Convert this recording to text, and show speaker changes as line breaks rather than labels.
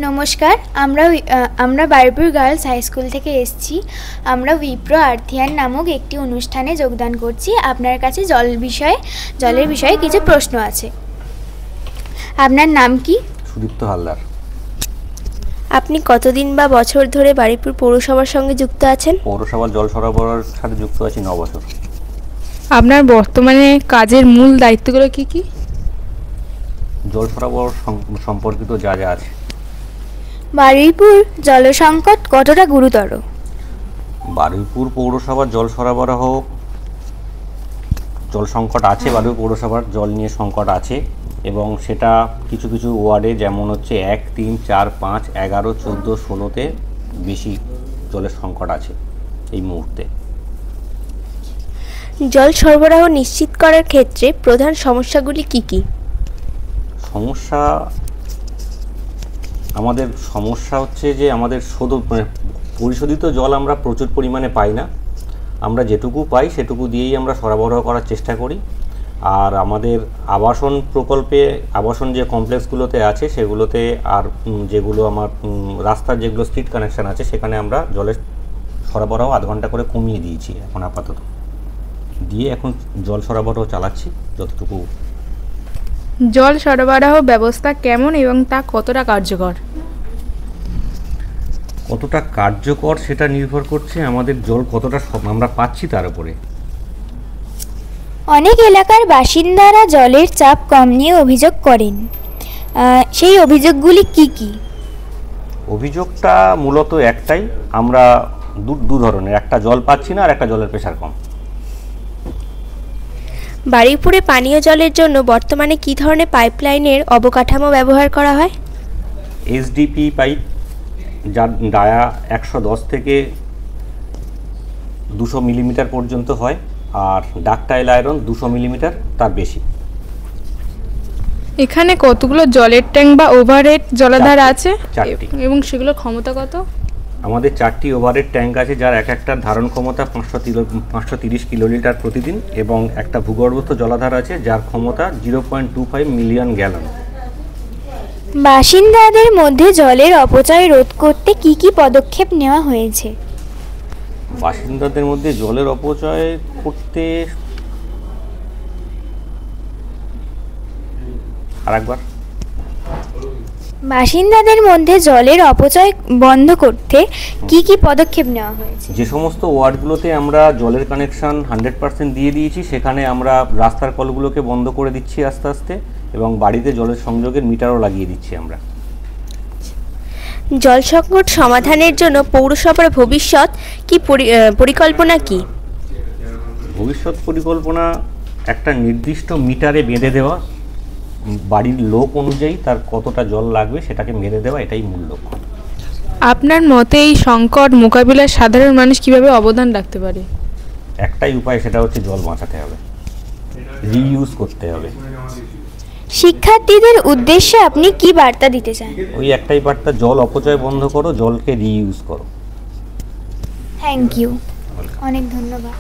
নমস্কার, আমরা Baruipur girls high school থেকে এসেছি। আমরা উইপ্রো আর্থিয়ান নামক একটি অনুষ্ঠানে যোগদান করছি। আপনার কাছে জলের বিষয়ে কিছু প্রশ্ন আছে। আপনার নাম কি?
সুদীপ্ত হালদার।
আপনি কতদিন বা বছর ধরে বারুইপুর পৌরসভার সঙ্গে যুক্ত আছেন?
পৌরসভার জল সরবরাহের সাথে যুক্ত আছি 9 বছর।
আপনার বর্তমানে কাজের মূল দায়িত্বগুলো কি কি?
জল সরবরাহ সম্পর্কিত যা যা আছে।
বারুইপুর জলসংকট কতটা গুরুতর?
বারুইপুর পৌরসভার জল সরবরাহ জল সংকট আছে। বারুইপুর পৌরসভার জল নিয়ে সংকট আছে এবং সেটা কিছু কিছু ওয়ার্ডে, যেমন হচ্ছে 1, 3, 4, 5, 11, 14, 16-তে বেশি জলের সংকট আছে এই মুহূর্তে।
জল সরবরাহ নিশ্চিত করার ক্ষেত্রে প্রধান সমস্যাগুলি কি কি?
আমাদের সমস্যা হচ্ছে যে আমাদের পরিশোধিত জল আমরা প্রচুর পরিমাণে পাই না। আমরা যেটুকু পাই সেটুকু দিয়েই আমরা সরবরাহ করার চেষ্টা করি। আর আমাদের আবাসন যে কমপ্লেক্সগুলোতে আছে সেগুলোতে, আর যেগুলো আমার রাস্তার যেগুলো স্ট্রিট কানেকশান আছে, সেখানে আমরা জলের সরবরাহ আধ ঘন্টা করে কমিয়ে দিয়েছি এখন আপাতত। এখন জল সরবরাহ চালাচ্ছি যতটুকু।
জল সরবরাহ ব্যবস্থা কেমন এবং তা কতটা কার্যকর?
সেটা নির্ভর করছে আমাদের জল কতটা আমরা পাচ্ছি তার উপরে।
অনেক এলাকার বাসিন্দারা জলের চাপ কম নিয়ে অভিযোগ করেন। সেই অভিযোগগুলি কি কি?
অভিযোগটা মূলত একটাই, আমরা দু ধরনের, একটা জল পাচ্ছি না আর একটা জলের প্রেশার কম।
বারুইপুরে পানীয় জলের জন্য বর্তমানে কি ধরনের পাইপলাইনের অবকাঠামো ব্যবহার করা হয়?
এসডিপি পাইপ, যার ডায়া 110 থেকে 200 মিলিমিটার পর্যন্ত হয়, আর ডাকটাইল আয়রন 200 মিলিমিটার, তার বেশি।
এখানে কতগুলো জলের ট্যাঙ্ক বা ওভারহেড জলাধার আছে
4টি।
এবং সেগুলোর ক্ষমতা কত?
আমাদের 4টি ওভারহেড ট্যাঙ্ক আছে, যার একটার ধারণ ক্ষমতা 530 কিলোলিটার প্রতিদিন, এবং একটা ভূগর্ভস্থ জলাধার আছে যার ক্ষমতা 0.25 মিলিয়ন গ্যালন।
বাসিন্দাদের মধ্যে জলের অপচয় রোধ করতে কি কি পদক্ষেপ নেওয়া হয়েছে?
বাসিন্দাদের মধ্যে জলের অপচয় করতে
বাসিন্দাদের মধ্যে জলের অপচয় বন্ধ করতে কি কি পদক্ষেপ নেওয়া হয়েছে?
যে সমস্ত ওয়ার্ডগুলোতে আমরা জলের কানেকশন 100% দিয়ে দিয়েছি, সেখানে আমরা রাস্তার কলগুলোকে বন্ধ করে দিচ্ছি আস্তে আস্তে, এবং বাড়িতে জলের সংযোগের মিটারও লাগিয়ে দিচ্ছি আমরা।
জল সংকট সমাধানের জন্য পৌরসভার ভবিষ্যৎ পরিকল্পনা কি?
ভবিষ্যৎ পরিকল্পনা একটা নির্দিষ্ট মিটারে বেঁধে দেওয়া, বাড়ির লোক অনুযায়ী তার কতটা জল লাগবে সেটাকে মেরে দেওয়া, এটাই মূল লক্ষ্য।
আপনার মতে এই সংকট মোকাবিলায় সাধারণ মানুষ কিভাবে অবদান রাখতে পারে?
একটাই উপায়, সেটা হচ্ছে জল বাঁচাতে হবে, রিইউজ করতে হবে।
শিক্ষার্থীদের উদ্দেশ্যে আপনি কি বার্তা দিতে চান?
ওই একটাই বার্তা, জল অপচয় বন্ধ করো, জলকে রিইউজ করো।
থ্যাংক ইউ, অনেক ধন্যবাদ।